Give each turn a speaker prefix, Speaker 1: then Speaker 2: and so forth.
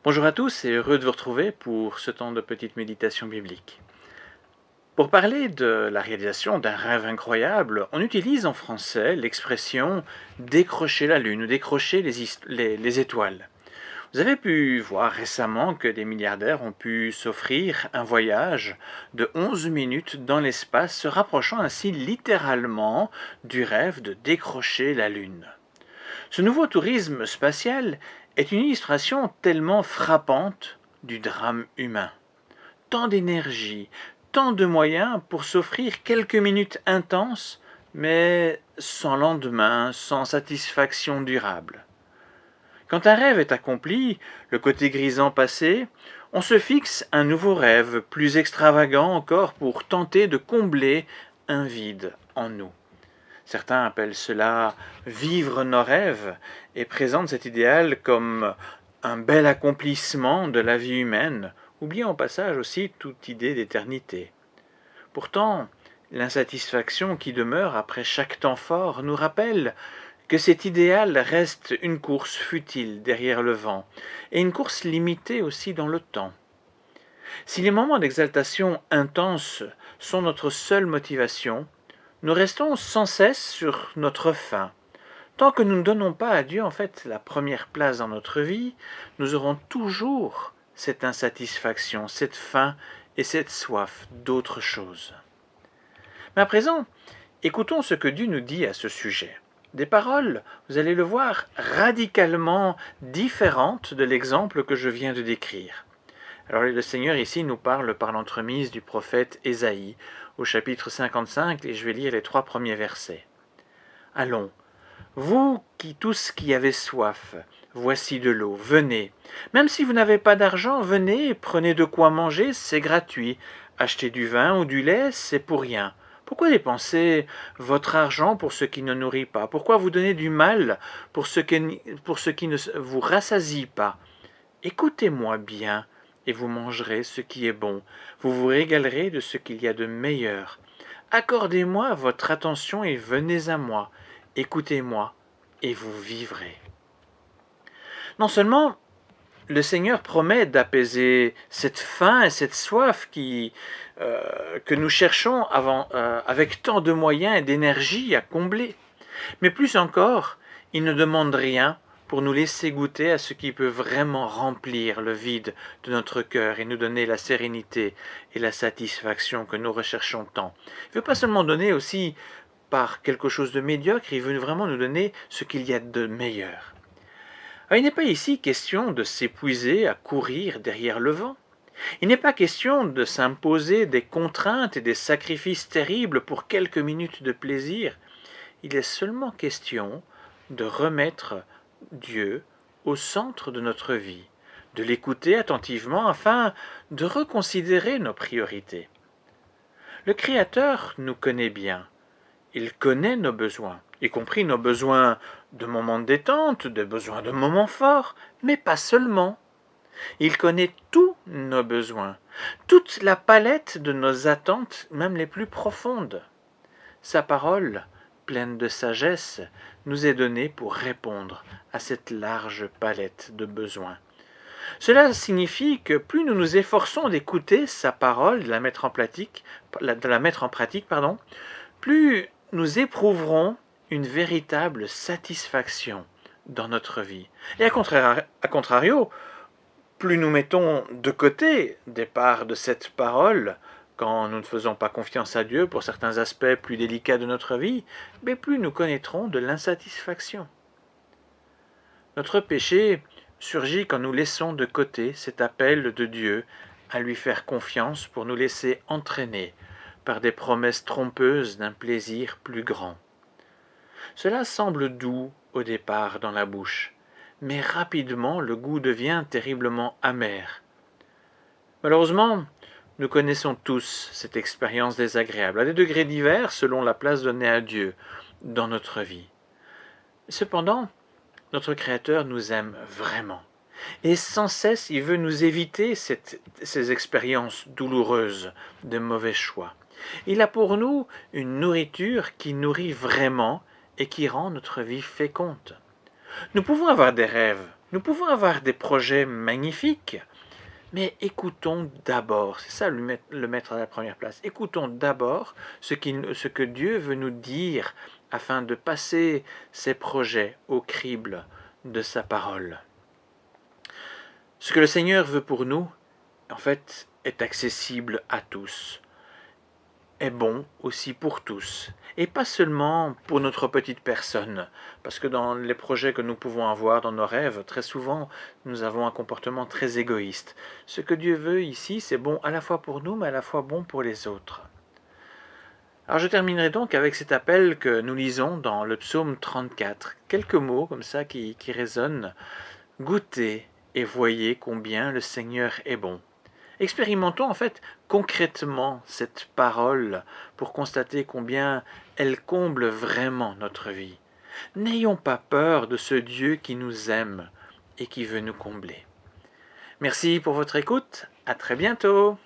Speaker 1: Bonjour à tous et heureux de vous retrouver pour ce temps de petite méditation biblique. Pour parler de la réalisation d'un rêve incroyable, on utilise en français l'expression « décrocher la lune » ou « décrocher les étoiles ». Vous avez pu voir récemment que des milliardaires ont pu s'offrir un voyage de 11 minutes dans l'espace, se rapprochant ainsi littéralement du rêve de décrocher la lune. Ce nouveau tourisme spatial est une illustration tellement frappante du drame humain. Tant d'énergie, tant de moyens pour s'offrir quelques minutes intenses, mais sans lendemain, sans satisfaction durable. Quand un rêve est accompli, le côté grisant passé, on se fixe un nouveau rêve, plus extravagant encore, pour tenter de combler un vide en nous. Certains appellent cela vivre nos rêves et présentent cet idéal comme un bel accomplissement de la vie humaine, oubliant au passage aussi toute idée d'éternité. Pourtant, l'insatisfaction qui demeure après chaque temps fort nous rappelle que cet idéal reste une course futile derrière le vent, et une course limitée aussi dans le temps. Si les moments d'exaltation intense sont notre seule motivation, nous restons sans cesse sur notre faim. Tant que nous ne donnons pas à Dieu en fait la première place dans notre vie, nous aurons toujours cette insatisfaction, cette faim et cette soif d'autre chose. Mais à présent, écoutons ce que Dieu nous dit à ce sujet. Des paroles, vous allez le voir, radicalement différentes de l'exemple que je viens de décrire. Alors le Seigneur ici nous parle par l'entremise du prophète Ésaïe au chapitre 55 et je vais lire les 3 premiers versets. Allons, vous tous qui avez soif, voici de l'eau, venez. Même si vous n'avez pas d'argent, venez, prenez de quoi manger, c'est gratuit. Achetez du vin ou du lait, c'est pour rien. Pourquoi dépenser votre argent pour ce qui ne nourrit pas? Pourquoi vous donner du mal pour ce qui ne vous rassasie pas? Écoutez-moi bien, et vous mangerez ce qui est bon. Vous vous régalerez de ce qu'il y a de meilleur. Accordez-moi votre attention et venez à moi. Écoutez-moi, et vous vivrez. Non seulement le Seigneur promet d'apaiser cette faim et cette soif que nous cherchons avec tant de moyens et d'énergie à combler, mais plus encore, il ne demande rien pour nous laisser goûter à ce qui peut vraiment remplir le vide de notre cœur et nous donner la sérénité et la satisfaction que nous recherchons tant. Il ne veut pas seulement donner aussi par quelque chose de médiocre, il veut vraiment nous donner ce qu'il y a de meilleur. Alors, il n'est pas ici question de s'épuiser à courir derrière le vent. Il n'est pas question de s'imposer des contraintes et des sacrifices terribles pour quelques minutes de plaisir. Il est seulement question de remettre Dieu au centre de notre vie, de l'écouter attentivement afin de reconsidérer nos priorités. Le Créateur nous connaît bien. Il connaît nos besoins, y compris nos besoins de moments de détente, des besoins de moments forts, mais pas seulement. Il connaît tous nos besoins, toute la palette de nos attentes, même les plus profondes. Sa parole, pleine de sagesse, nous est donnée pour répondre à cette large palette de besoins. Cela signifie que plus nous nous efforçons d'écouter sa parole, de la mettre en pratique, plus nous éprouverons une véritable satisfaction dans notre vie. Et à contrario, plus nous mettons de côté des parts de cette parole, quand nous ne faisons pas confiance à Dieu pour certains aspects plus délicats de notre vie, mais plus nous connaîtrons de l'insatisfaction. Notre péché surgit quand nous laissons de côté cet appel de Dieu à lui faire confiance pour nous laisser entraîner par des promesses trompeuses d'un plaisir plus grand. Cela semble doux au départ dans la bouche, mais rapidement le goût devient terriblement amer. Malheureusement, nous connaissons tous cette expérience désagréable, à des degrés divers selon la place donnée à Dieu dans notre vie. Cependant, notre Créateur nous aime vraiment, et sans cesse il veut nous éviter ces expériences douloureuses de mauvais choix. Il a pour nous une nourriture qui nourrit vraiment et qui rend notre vie féconde. Nous pouvons avoir des rêves Nous pouvons avoir des projets magnifiques, mais écoutons d'abord, c'est ça le mettre à la première place, écoutons d'abord ce que Dieu veut nous dire afin de passer ces projets au crible de sa parole. Ce que le Seigneur veut pour nous, en fait, est accessible à tous, est bon aussi pour tous, et pas seulement pour notre petite personne, parce que dans les projets que nous pouvons avoir dans nos rêves, très souvent, nous avons un comportement très égoïste. Ce que Dieu veut ici, c'est bon à la fois pour nous, mais à la fois bon pour les autres. Alors je terminerai donc avec cet appel que nous lisons dans le psaume 34, quelques mots comme ça qui résonnent. Goûtez et voyez combien le Seigneur est bon. Expérimentons en fait concrètement cette parole pour constater combien elle comble vraiment notre vie. N'ayons pas peur de ce Dieu qui nous aime et qui veut nous combler. Merci pour votre écoute, à très bientôt.